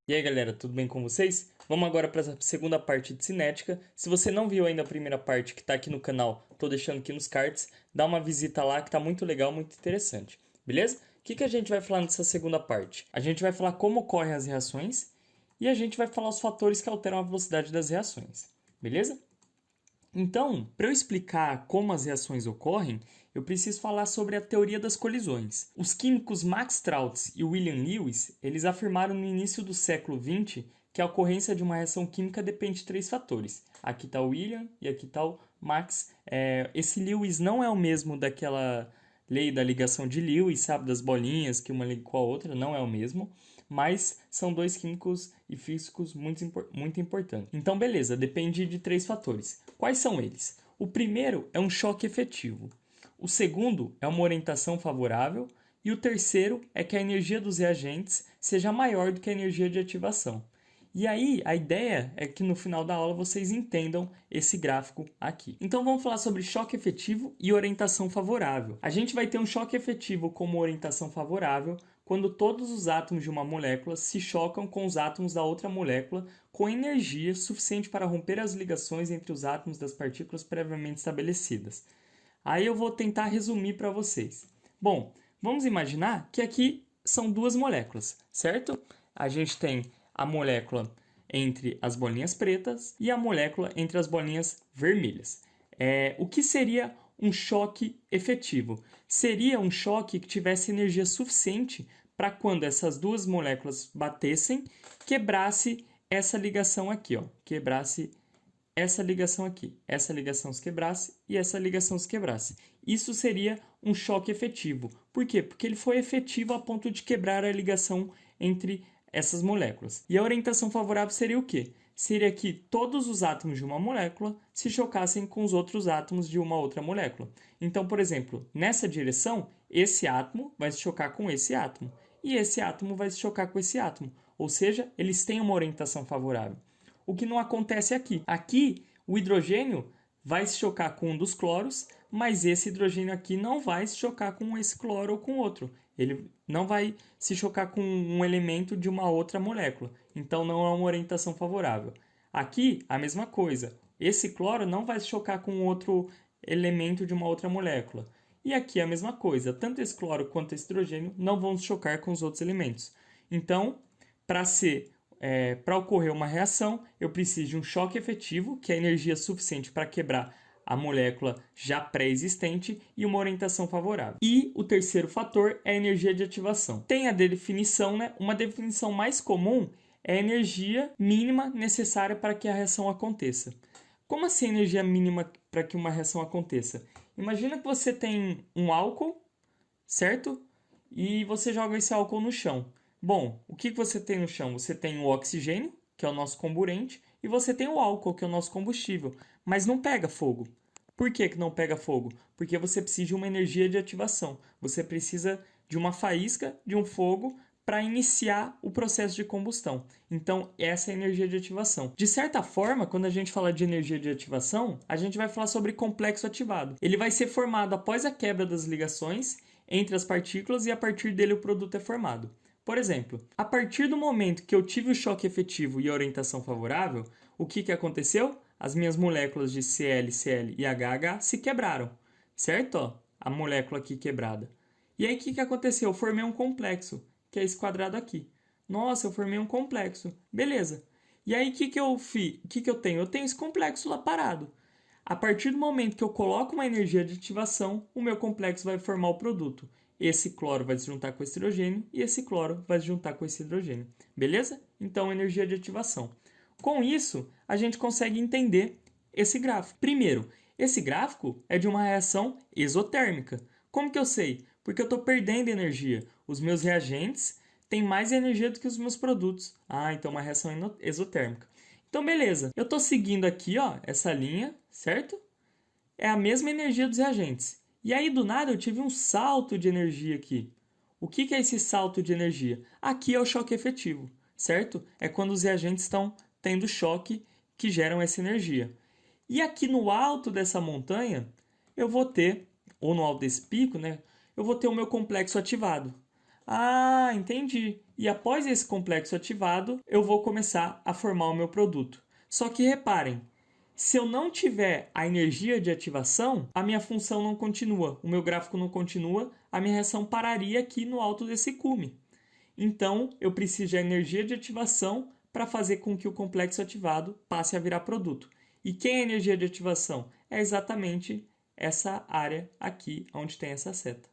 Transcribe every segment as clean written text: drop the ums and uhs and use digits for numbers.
E aí galera, tudo bem com vocês? Vamos agora para a segunda parte de cinética. Se você não viu ainda a primeira parte que está aqui no canal, tô deixando aqui nos cards, dá uma visita lá que tá muito legal, muito interessante, beleza? O que a gente vai falar nessa segunda parte? A gente vai falar como ocorrem as reações e a gente vai falar os fatores que alteram a velocidade das reações, beleza? Então, para eu explicar como as reações ocorrem, eu preciso falar sobre a teoria das colisões. Os químicos Max Strauss e William Lewis, eles afirmaram no início do século XX que a ocorrência de uma reação química depende de três fatores. Aqui está o William e aqui está o Max. Esse Lewis não é o mesmo daquela lei da ligação de Lewis, sabe, das bolinhas que uma liga com a outra, não é o mesmo, mas são dois químicos e físicos muito importantes. Então, beleza, depende de três fatores. Quais são eles? O primeiro é um choque efetivo. O segundo é uma orientação favorável. E o terceiro é que a energia dos reagentes seja maior do que a energia de ativação. E aí, a ideia é que no final da aula vocês entendam esse gráfico aqui. Então vamos falar sobre choque efetivo e orientação favorável. A gente vai ter um choque efetivo como orientação favorável quando todos os átomos de uma molécula se chocam com os átomos da outra molécula com energia suficiente para romper as ligações entre os átomos das partículas previamente estabelecidas. Aí eu vou tentar resumir para vocês. Bom, vamos imaginar que aqui são duas moléculas, certo? A gente tem a molécula entre as bolinhas pretas e a molécula entre as bolinhas vermelhas. O que seria um choque efetivo? Seria um choque que tivesse energia suficiente para quando essas duas moléculas batessem, quebrasse essa ligação aqui, ó, quebrasse essa ligação aqui, essa ligação se quebrasse e essa ligação se quebrasse. Isso seria um choque efetivo. Por quê? Porque ele foi efetivo a ponto de quebrar a ligação entre essas moléculas. E a orientação favorável seria o quê? Seria que todos os átomos de uma molécula se chocassem com os outros átomos de uma outra molécula. Então, por exemplo, nessa direção, esse átomo vai se chocar com esse átomo e esse átomo vai se chocar com esse átomo. Ou seja, eles têm uma orientação favorável. O que não acontece aqui. Aqui, o hidrogênio vai se chocar com um dos cloros, mas esse hidrogênio aqui não vai se chocar com esse cloro ou com outro. Ele não vai se chocar com um elemento de uma outra molécula. Então, não é uma orientação favorável. Aqui, a mesma coisa. Esse cloro não vai se chocar com outro elemento de uma outra molécula. E aqui a mesma coisa. Tanto esse cloro quanto esse hidrogênio não vão se chocar com os outros elementos. Então, para ocorrer uma reação, eu preciso de um choque efetivo, que é a energia suficiente para quebrar a molécula já pré-existente, e uma orientação favorável. E o terceiro fator é a energia de ativação. Tem a definição, né? Uma definição mais comum é a energia mínima necessária para que a reação aconteça. Como assim energia mínima para que uma reação aconteça? Imagina que você tem um álcool, certo? E você joga esse álcool no chão. Bom, o que você tem no chão? Você tem o oxigênio, que é o nosso comburente, e você tem o álcool, que é o nosso combustível, mas não pega fogo. Por que não pega fogo? Porque você precisa de uma energia de ativação. Você precisa de uma faísca, de um fogo, para iniciar o processo de combustão. Então, essa é a energia de ativação. De certa forma, quando a gente fala de energia de ativação, a gente vai falar sobre complexo ativado. Ele vai ser formado após a quebra das ligações entre as partículas e a partir dele o produto é formado. Por exemplo, a partir do momento que eu tive o choque efetivo e a orientação favorável, o que aconteceu? As minhas moléculas de Cl, Cl e HH se quebraram, certo? Ó, a molécula aqui quebrada. E aí o que aconteceu? Eu formei um complexo, que é esse quadrado aqui. Nossa, eu formei um complexo. Beleza. E aí o que eu fiz? O que eu tenho? Eu tenho esse complexo lá parado. A partir do momento que eu coloco uma energia de ativação, o meu complexo vai formar o produto. Esse cloro vai se juntar com esse hidrogênio e esse cloro vai se juntar com esse hidrogênio. Beleza? Então, energia de ativação. Com isso, a gente consegue entender esse gráfico. Primeiro, esse gráfico é de uma reação exotérmica. Como que eu sei? Porque eu estou perdendo energia. Os meus reagentes têm mais energia do que os meus produtos. Então uma reação exotérmica. Então, beleza. Eu estou seguindo aqui, ó, essa linha, certo? É a mesma energia dos reagentes. E aí, do nada, eu tive um salto de energia aqui. O que é esse salto de energia? Aqui é o choque efetivo, certo? É quando os reagentes estão tendo choque que geram essa energia. E aqui no alto dessa montanha, eu vou ter, ou no alto desse pico, né? Eu vou ter o meu complexo ativado. Ah, entendi. E após esse complexo ativado, eu vou começar a formar o meu produto. Só que reparem, se eu não tiver a energia de ativação, a minha função não continua, o meu gráfico não continua, a minha reação pararia aqui no alto desse cume. Então, eu preciso de energia de ativação para fazer com que o complexo ativado passe a virar produto. E quem é a energia de ativação? É exatamente essa área aqui, onde tem essa seta.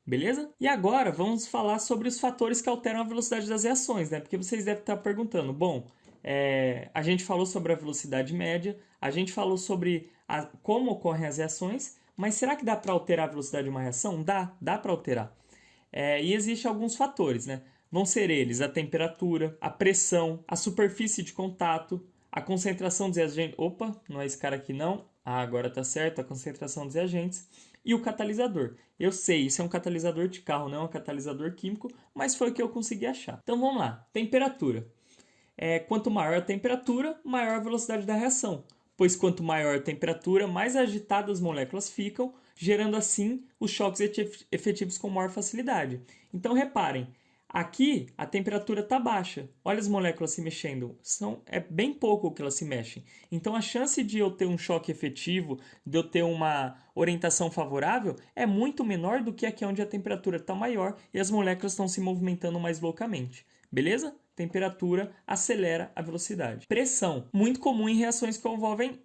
Beleza? E agora vamos falar sobre os fatores que alteram a velocidade das reações, né? Porque vocês devem estar perguntando, bom, a gente falou sobre a velocidade média, a gente falou sobre como ocorrem as reações, mas será que dá para alterar a velocidade de uma reação? Dá para alterar. E existem alguns fatores, né? Vão ser eles a temperatura, a pressão, a superfície de contato, a concentração dos reagentes. Opa, não é esse cara aqui não. Ah, agora tá certo, a concentração dos reagentes. E o catalisador. Eu sei, isso é um catalisador de carro, não é um catalisador químico, mas foi o que eu consegui achar. Então vamos lá. Temperatura. Quanto maior a temperatura, maior a velocidade da reação. Pois quanto maior a temperatura, mais agitadas as moléculas ficam, gerando assim os choques efetivos com maior facilidade. Então reparem, aqui a temperatura está baixa. Olha as moléculas se mexendo. É bem pouco que elas se mexem. Então a chance de eu ter um choque efetivo, de eu ter uma orientação favorável, é muito menor do que aqui onde a temperatura está maior e as moléculas estão se movimentando mais loucamente. Beleza? Temperatura acelera a velocidade. Pressão, muito comum em reações que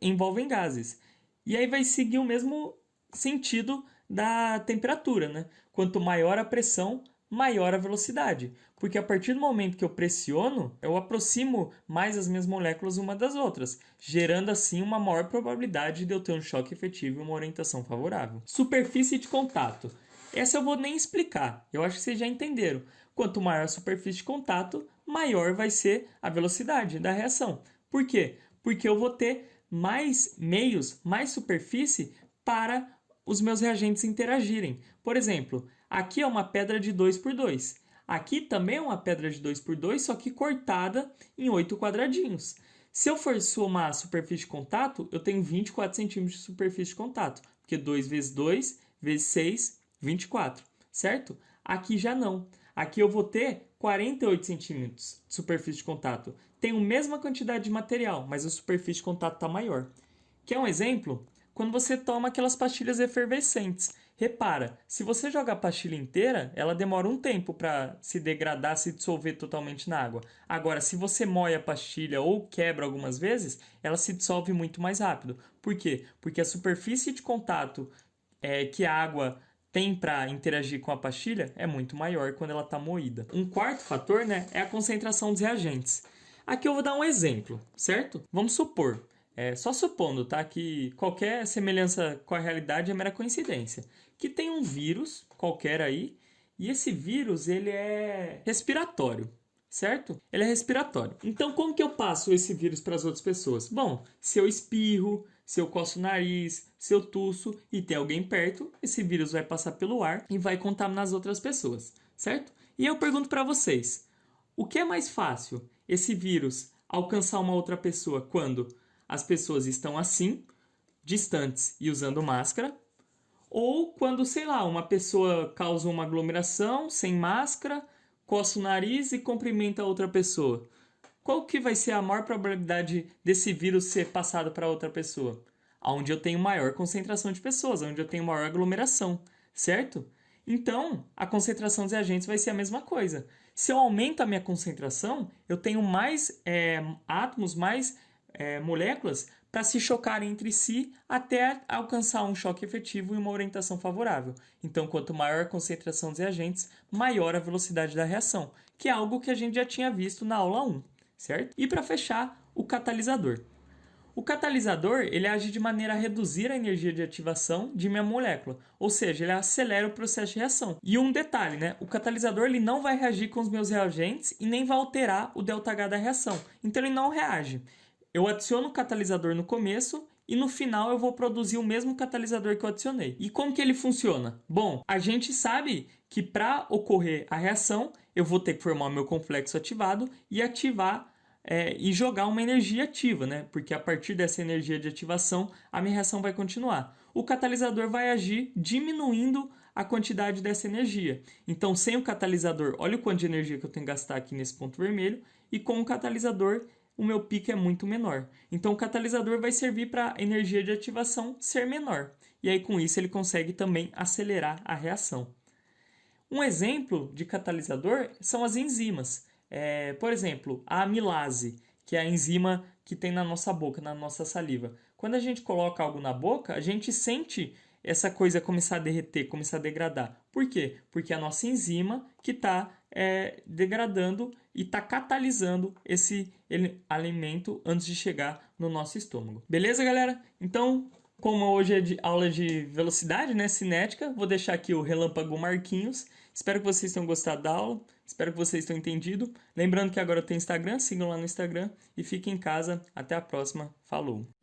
envolvem gases. E aí vai seguir o mesmo sentido da temperatura, né? Quanto maior a pressão, maior a velocidade. Porque a partir do momento que eu pressiono, eu aproximo mais as minhas moléculas uma das outras, gerando assim uma maior probabilidade de eu ter um choque efetivo e uma orientação favorável. Superfície de contato. Essa eu vou nem explicar, eu acho que vocês já entenderam. Quanto maior a superfície de contato, maior vai ser a velocidade da reação. Por quê? Porque eu vou ter mais meios, mais superfície para os meus reagentes interagirem. Por exemplo, aqui é uma pedra de 2x2. Aqui também é uma pedra de 2x2, só que cortada em 8 quadradinhos. Se eu for somar a superfície de contato, eu tenho 24 centímetros de superfície de contato. Porque 2 vezes 2 vezes 6, 24. Certo? Aqui já não. Aqui eu vou ter 48 centímetros de superfície de contato. Tenho a mesma quantidade de material, mas a superfície de contato está maior. Quer um exemplo? Quando você toma aquelas pastilhas efervescentes. Repara, se você joga a pastilha inteira, ela demora um tempo para se degradar, se dissolver totalmente na água. Agora, se você moe a pastilha ou quebra algumas vezes, ela se dissolve muito mais rápido. Por quê? Porque a superfície de contato que a água tem para interagir com a pastilha é muito maior quando ela está moída. Um quarto fator, né, é a concentração dos reagentes. Aqui eu vou dar um exemplo, certo? Vamos supor, só supondo, tá, que qualquer semelhança com a realidade é mera coincidência, que tem um vírus qualquer aí, e esse vírus ele é respiratório, certo? Ele é respiratório. Então como que eu passo esse vírus para as outras pessoas? Bom, se eu espirro, se eu coço o nariz, se eu tuço e tem alguém perto, esse vírus vai passar pelo ar e vai contaminar as outras pessoas, certo? E eu pergunto para vocês, o que é mais fácil? Esse vírus alcançar uma outra pessoa quando as pessoas estão assim, distantes e usando máscara, ou quando, sei lá, uma pessoa causa uma aglomeração sem máscara, coça o nariz e cumprimenta a outra pessoa? Qual que vai ser a maior probabilidade desse vírus ser passado para outra pessoa? Onde eu tenho maior concentração de pessoas, onde eu tenho maior aglomeração, certo? Então, a concentração dos reagentes vai ser a mesma coisa. Se eu aumento a minha concentração, eu tenho mais átomos, mais moléculas para se chocarem entre si até alcançar um choque efetivo e uma orientação favorável. Então, quanto maior a concentração dos reagentes, maior a velocidade da reação, que é algo que a gente já tinha visto na aula 1. Certo? E para fechar, o catalisador. O catalisador ele age de maneira a reduzir a energia de ativação de minha molécula, ou seja, ele acelera o processo de reação. E um detalhe, né? O catalisador ele não vai reagir com os meus reagentes e nem vai alterar o ΔH da reação, então ele não reage. Eu adiciono o catalisador no começo e no final eu vou produzir o mesmo catalisador que eu adicionei. E como que ele funciona? Bom, a gente sabe que para ocorrer a reação, eu vou ter que formar o meu complexo ativado e ativar e jogar uma energia ativa, né? Porque a partir dessa energia de ativação, a minha reação vai continuar. O catalisador vai agir diminuindo a quantidade dessa energia. Então, sem o catalisador, olha o quanto de energia que eu tenho que gastar aqui nesse ponto vermelho, e com o catalisador, o meu pico é muito menor. Então, o catalisador vai servir para a energia de ativação ser menor. E aí, com isso, ele consegue também acelerar a reação. Um exemplo de catalisador são as enzimas. Por exemplo, a amilase, que é a enzima que tem na nossa boca, na nossa saliva. Quando a gente coloca algo na boca, a gente sente essa coisa começar a derreter, começar a degradar. Por quê? Porque é a nossa enzima que está degradando e está catalisando esse alimento antes de chegar no nosso estômago. Beleza, galera? Então, como hoje é aula de velocidade, né, cinética, vou deixar aqui o Relâmpago Marquinhos. Espero que vocês tenham gostado da aula. Espero que vocês tenham entendido. Lembrando que agora eu tenho Instagram, sigam lá no Instagram e fiquem em casa. Até a próxima. Falou!